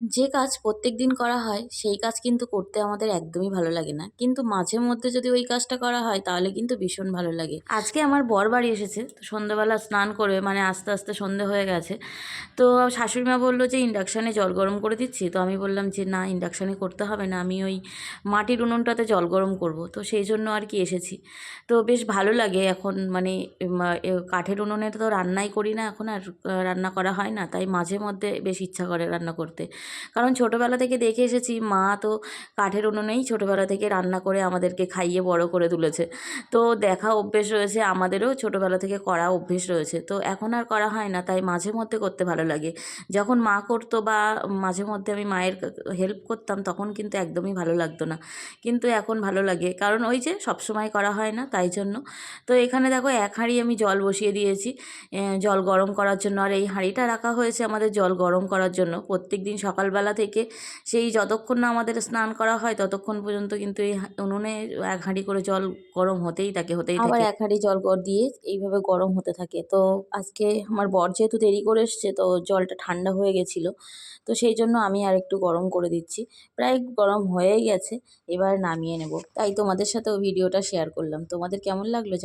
যে কাজ প্রত্যেকদিন করা হয় সেই কাজ কিন্তু করতে আমাদের একদমই ভালো লাগে না। কিন্তু মাঝে মধ্যে যদি ওই কাজটা করা হয় তাহলে কিন্তু ভীষণ ভালো লাগে। আজকে আমার বর বাড়ি এসেছে। তো সন্ধ্যাবেলা স্নান করে মানে আস্তে, আস্তে সন্ধে হয়ে গেছে। তো শাশুড়ি মা বলল যে ইন্ডাকশানে জল গরম করে দিচ্ছি। তো আমি বললাম যে না, ইন্ডাকশানে করতে হবে না। আমি ওই মাটির উনুনটাতে জল গরম করব। তো সেই জন্য আর কি এসেছি। তো বেশ ভালো লাগে এখন মানে কাঠের উনুনে তো রান্নাই করি না এখন আর রান্না করা হয় না। তাই মাঝে মধ্যে বেশ ইচ্ছা করে রান্না করতে। কারণ ছোটোবেলা থেকে দেখে এসেছি মা তো কাঠের উনুনেই ছোটোবেলা থেকে রান্না করে আমাদেরকে খাইয়ে বড় করে তুলেছে। তো দেখা অভ্যেস রয়েছে, আমাদেরও ছোটোবেলা থেকে করা অভ্যেস রয়েছে। তো এখন আর করা হয় না, তাই মাঝে মধ্যে করতে ভালো লাগে। যখন মা করতো বা মাঝে মধ্যে আমি মায়ের হেল্প করতাম তখন কিন্তু একদমই ভালো লাগতো না। কিন্তু এখন ভালো লাগে, কারণ ওই যে সবসময় করা হয় না তাই জন্য। তো এখানে দেখো এক হাঁড়ি আমি জল বসিয়ে দিয়েছি জল গরম করার জন্য। আর এই হাঁড়িটা রাখা হয়েছে আমাদের জল গরম করার জন্য। প্রত্যেকদিন সকালবেলা থেকে সেই যতক্ষণ না আমাদের স্নান করা হয় ততক্ষণ পর্যন্ত কিন্তু এই উনুনে এক হাঁড়ি করে জল গরম হতেই থাকে, হতেই থাকে। আবার এক হাঁড়ি জল দিয়ে এইভাবে গরম হতে থাকে। তো আজকে আমার বর যেহেতু দেরি করে এসছে তো জলটা ঠান্ডা হয়ে গেছিলো। তো সেই জন্য আমি আর একটু গরম করে দিচ্ছি। প্রায় গরম হয়েই গেছে, এবার নামিয়ে নেব। তাই তোমাদের সাথেও ভিডিওটা শেয়ার করলাম। তোমাদের কেমন লাগলো